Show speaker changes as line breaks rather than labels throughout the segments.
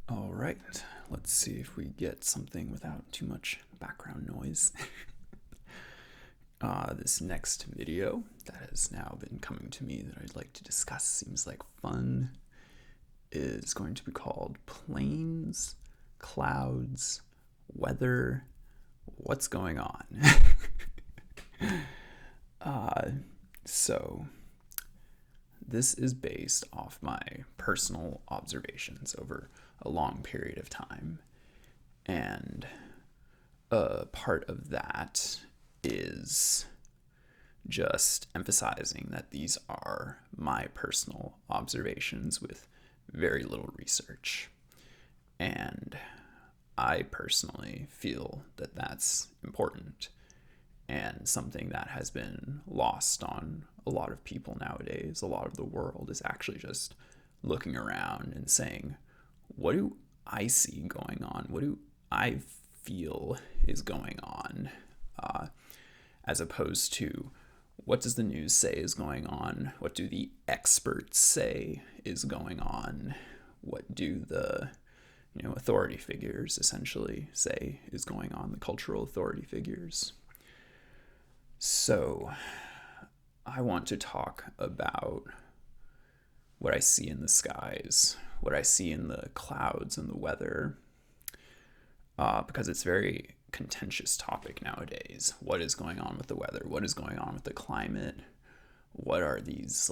All right, let's see if we get something without too much background noise. This next video that has now been coming to me that I'd like to discuss seems like fun is going to be called Planes, Clouds, Weather, What's Going On? So, this is based off my personal observations over a long period of time. And a part of that is just emphasizing that these are my personal observations with very little research. And I personally feel that that's important and something that has been lost on a lot of people nowadays. A lot of the world is actually just looking around and saying, what do I see going on? What do I feel is going on? As opposed to, what does the news say is going on? What do the experts say is going on? What do the authority figures essentially say is going on, the cultural authority figures? So I want to talk about what I see in the skies, what I see in the clouds and the weather, because it's a very contentious topic nowadays. What is going on with the weather? What is going on with the climate? What are these,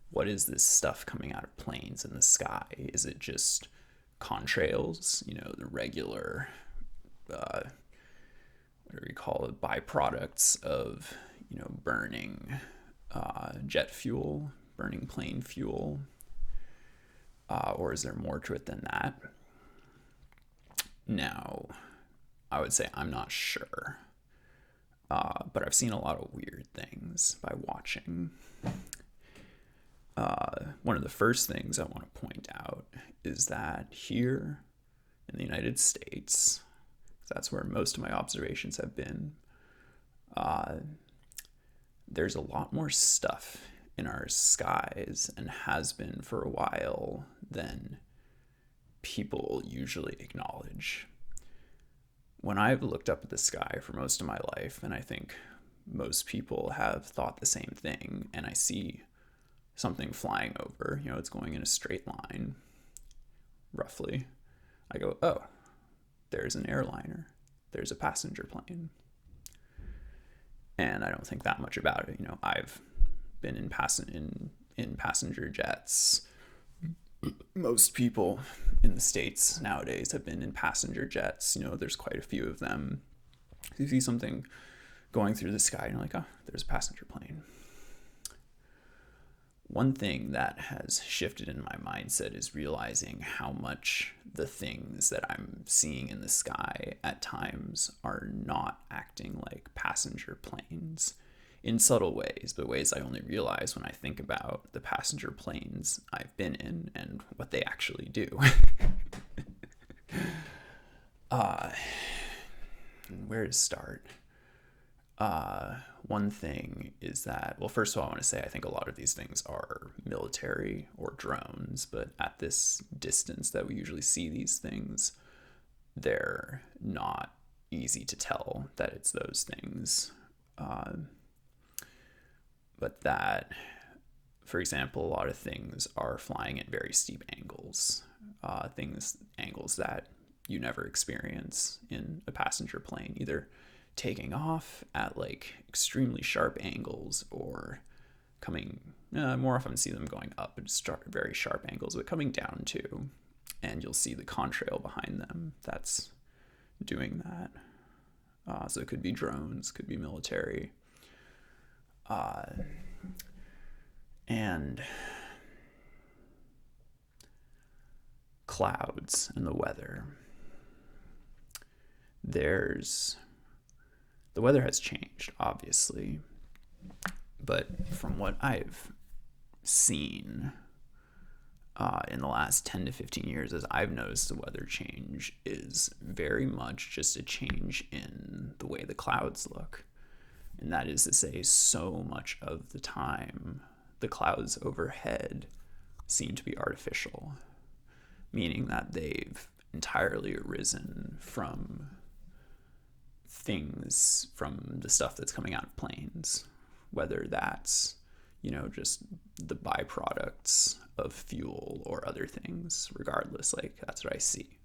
what is this stuff coming out of planes in the sky? Is it just contrails, the regular, what do we call it, byproducts of, burning jet fuel, burning plane fuel? Or is there more to it than that? Now, I would say I'm not sure, but I've seen a lot of weird things by watching. One of the first things I want to point out is that here in the United States, that's where most of my observations have been, there's a lot more stuff in our skies and has been for a while than people usually acknowledge. When I've looked up at the sky for most of my life, and I think most people have thought the same thing, and I see something flying over, it's going in a straight line, roughly, I go, oh, there's an airliner, there's a passenger plane. And I don't think that much about it. I've been in passenger jets. Most people in the States nowadays have been in passenger jets. There's quite a few of them. You see something going through the sky and you're like, oh, there's a passenger plane. One thing that has shifted in my mindset is realizing how much the things that I'm seeing in the sky at times are not acting like passenger planes in subtle ways, but ways I only realize when I think about the passenger planes I've been in and what they actually do. Where to start? One thing is that, well, first of all, I want to say I think a lot of these things are military or drones, but at this distance that we usually see these things, they're not easy to tell that it's those things. But that, for example, a lot of things are flying at very steep angles, angles that you never experience in a passenger plane, either taking off at extremely sharp angles or coming, more often see them going up at very sharp angles, but coming down too, and you'll see the contrail behind them that's doing that. So it could be drones, could be military, and clouds and the weather. The weather has changed, obviously, but from what I've seen in the last 10 to 15 years, as I've noticed, the weather change is very much just a change in the way the clouds look. And that is to say, so much of the time, the clouds overhead seem to be artificial. meaning that they've entirely arisen from things, from the stuff that's coming out of planes, whether that's, just the byproducts of fuel or other things. Regardless, like, that's what I see.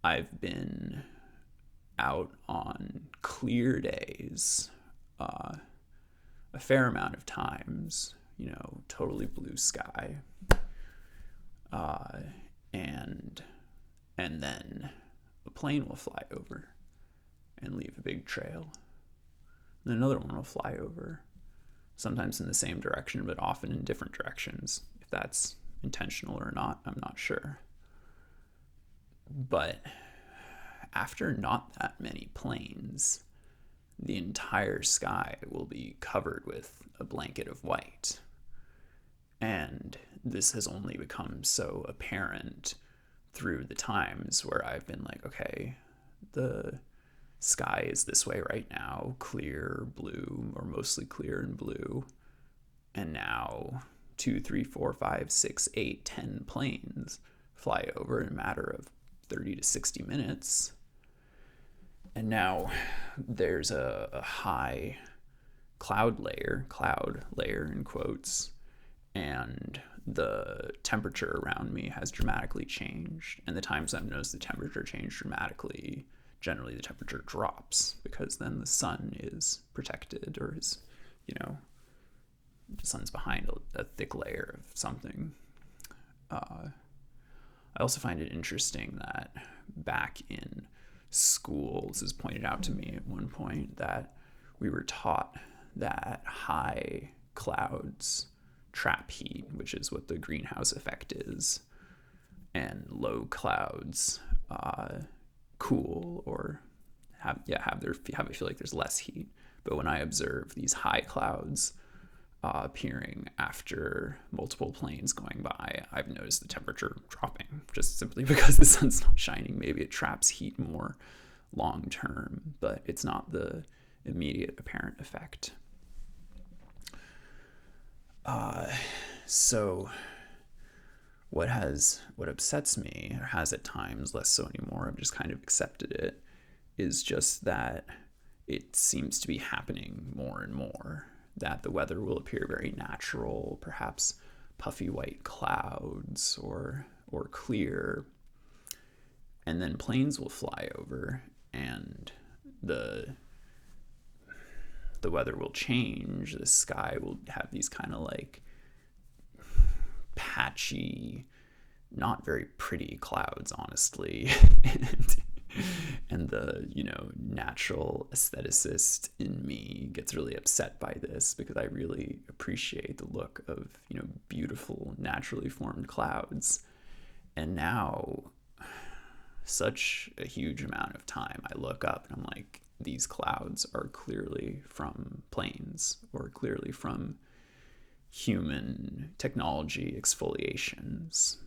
I've been out on clear days a fair amount of times, totally blue sky, and then a plane will fly over and leave a big trail. And another one will fly over, sometimes in the same direction, but often in different directions. If that's intentional or not, I'm not sure. But after not that many planes, the entire sky will be covered with a blanket of white. And this has only become so apparent through the times where I've been like, okay, the sky is this way right now, clear blue, or mostly clear and blue. And now 2, 3, 4, 5, 6, 8, 10 planes fly over in a matter of 30 to 60 minutes. And now there's a high cloud layer in quotes, and the temperature around me has dramatically changed. And the times I've noticed the temperature change dramatically, generally the temperature drops, because then the sun is protected, or is, the sun's behind a thick layer of something. I also find it interesting that back in school, this is pointed out to me at one point, that we were taught that high clouds trap heat, which is what the greenhouse effect is, and low clouds cool, or have it feel like there's less heat. But when I observe these high clouds appearing after multiple planes going by, I've noticed the temperature dropping, just simply because the sun's not shining. Maybe it traps heat more long term, but it's not the immediate apparent effect. So what upsets me, or has at times, less so anymore, I've just kind of accepted it, is just that it seems to be happening more and more, that the weather will appear very natural, perhaps puffy white clouds or clear, and then planes will fly over, and the weather will change. The sky will have these kind of like patchy, not very pretty clouds, honestly. And the, natural aestheticist in me gets really upset by this, because I really appreciate the look of, beautiful, naturally formed clouds. And now, such a huge amount of time, I look up and I'm like, these clouds are clearly from planes, or clearly from human technology exfoliations.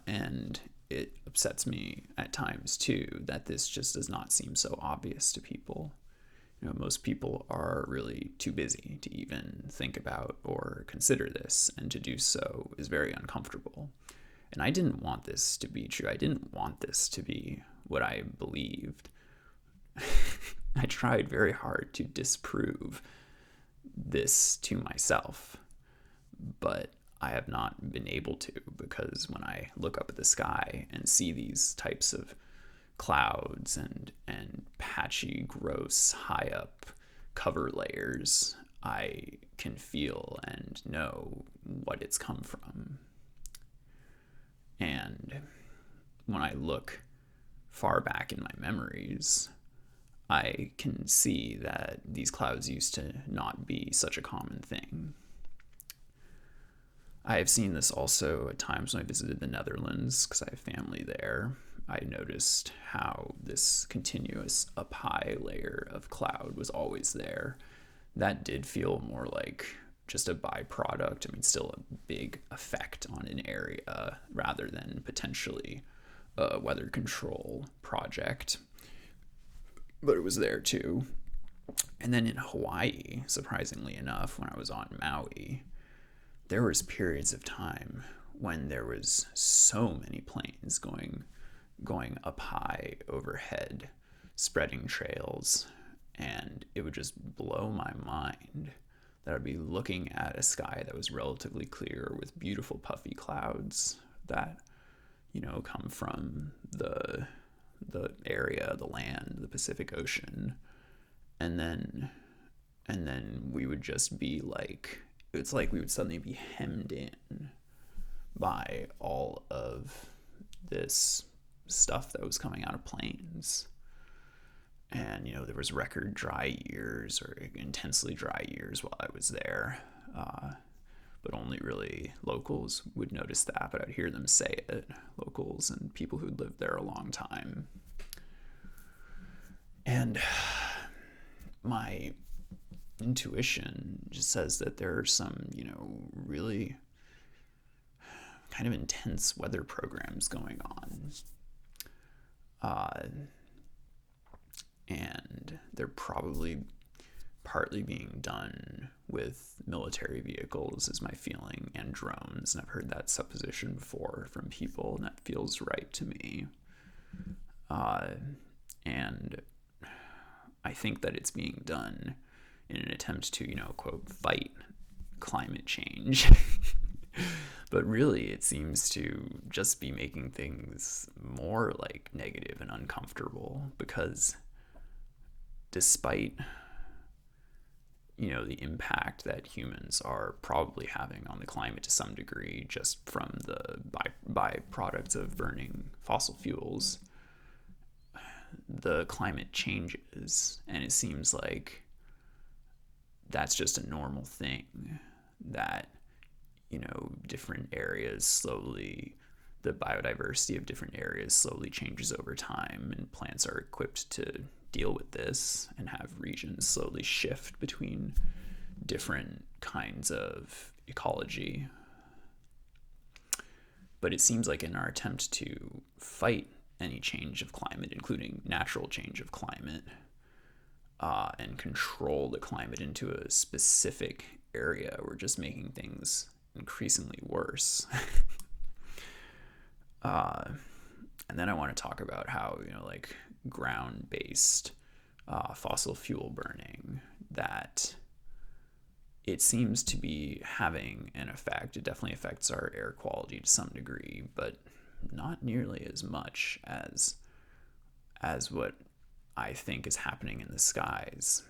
And it upsets me at times too that this just does not seem so obvious to people. Most people are really too busy to even think about or consider this, and to do so is very uncomfortable. And I didn't want this to be true. I didn't want this to be what I believed. I tried very hard to disprove this to myself, but I have not been able to, because when I look up at the sky and see these types of clouds and patchy, gross, high up cover layers, I can feel and know what it's come from. And when I look far back in my memories, I can see that these clouds used to not be such a common thing. I have seen this also at times when I visited the Netherlands, because I have family there. I noticed how this continuous up high layer of cloud was always there. That did feel more like just a byproduct. I mean, still a big effect on an area rather than potentially a weather control project. But it was there too. And then in Hawaii, surprisingly enough, when I was on Maui, there was periods of time when there was so many planes going up high overhead, spreading trails, and it would just blow my mind that I'd be looking at a sky that was relatively clear with beautiful puffy clouds that, come from the area, the land, the Pacific Ocean, and then we would just be like, it's like we would suddenly be hemmed in by all of this stuff that was coming out of planes. And there was record dry years or intensely dry years while I was there, but only really locals would notice that. But I'd hear them say it, locals and people who'd lived there a long time. And my intuition just says that there are some, really kind of intense weather programs going on. And they're probably partly being done with military vehicles, is my feeling, and drones. And I've heard that supposition before from people, and that feels right to me. And I think that it's being done in an attempt to, quote, fight climate change. But really, it seems to just be making things more like negative and uncomfortable, because despite the impact that humans are probably having on the climate to some degree just from the byproducts of burning fossil fuels, the climate changes, and it seems like that's just a normal thing, that different areas slowly, the biodiversity of different areas slowly changes over time, and plants are equipped to deal with this and have regions slowly shift between different kinds of ecology. But it seems like in our attempt to fight any change of climate, including natural change of climate, and control the climate into a specific area, we're just making things increasingly worse. And then I want to talk about how, like ground-based fossil fuel burning, that it seems to be having an effect. It definitely affects our air quality to some degree, but not nearly as much as what I think is happening in the skies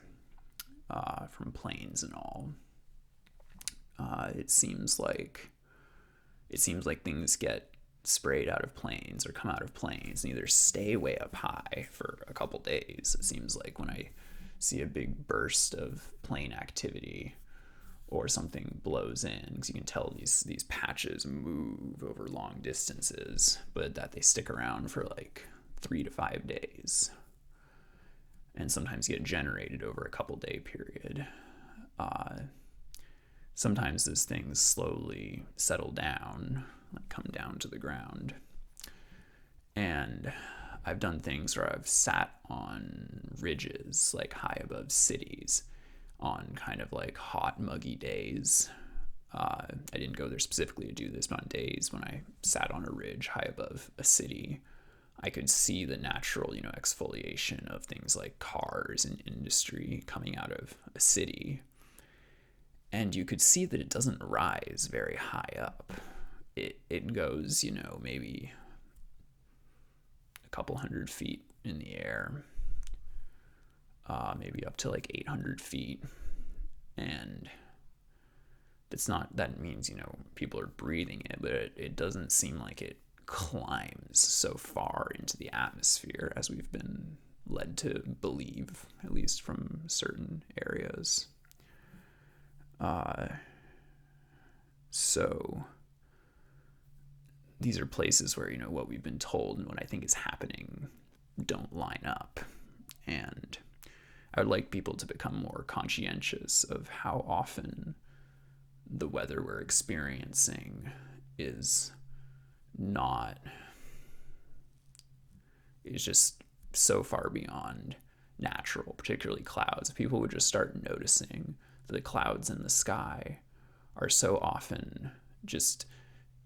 from planes and all. It seems like things get sprayed out of planes or come out of planes and either stay way up high for a couple days. It seems like when I see a big burst of plane activity or something blows in, because you can tell these patches move over long distances, but that they stick around for like 3 to 5 days and sometimes get generated over a couple day period. Sometimes those things slowly settle down, like come down to the ground. And I've done things where I've sat on ridges, like high above cities, on kind of like hot, muggy days. I didn't go there specifically to do this, but on days when I sat on a ridge high above a city, I could see the natural, exfoliation of things like cars and industry coming out of a city. And you could see that it doesn't rise very high up. It goes, maybe a couple hundred feet in the air, maybe up to like 800 feet. And that means, people are breathing it, but it doesn't seem like it climbs so far into the atmosphere as we've been led to believe, at least from certain areas. So these are places where, what we've been told and what I think is happening don't line up. And I would like people to become more conscientious of how often the weather we're experiencing is just so far beyond natural, particularly clouds. If people would just start noticing the clouds in the sky are so often just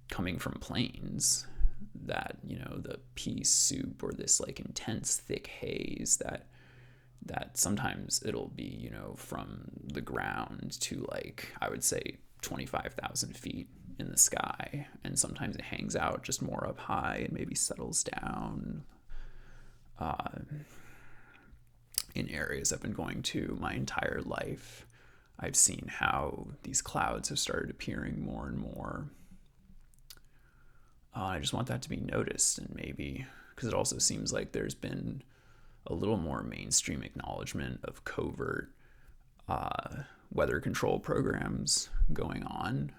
coming from planes that, the pea soup or this like intense thick haze that sometimes it'll be, from the ground to like, I would say 25,000 feet in the sky. And sometimes it hangs out just more up high and maybe settles down. In areas I've been going to my entire life, I've seen how these clouds have started appearing more and more. I just want that to be noticed, and maybe because it also seems like there's been a little more mainstream acknowledgement of covert weather control programs going on.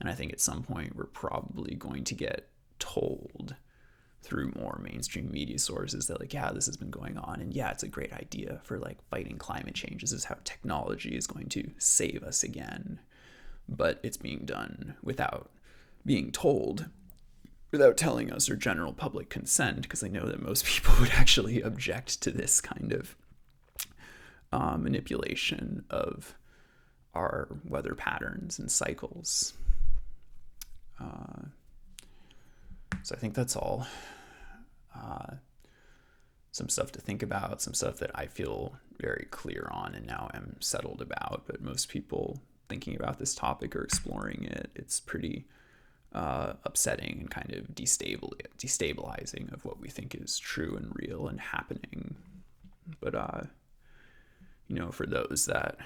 And I think at some point we're probably going to get told through more mainstream media sources that like, yeah, this has been going on, and yeah, it's a great idea for like fighting climate change. This is how technology is going to save us again. But it's being done without being told, without telling us or general public consent, because I know that most people would actually object to this kind of manipulation of our weather patterns and cycles. So I think that's all. Some stuff to think about, some stuff that I feel very clear on and now am settled about, but most people thinking about this topic or exploring it, it's pretty upsetting and kind of destabilizing of what we think is true and real and happening. But for those that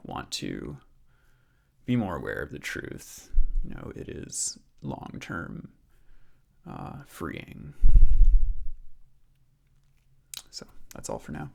want to be more aware of the truth, it is long-term freeing. So that's all for now.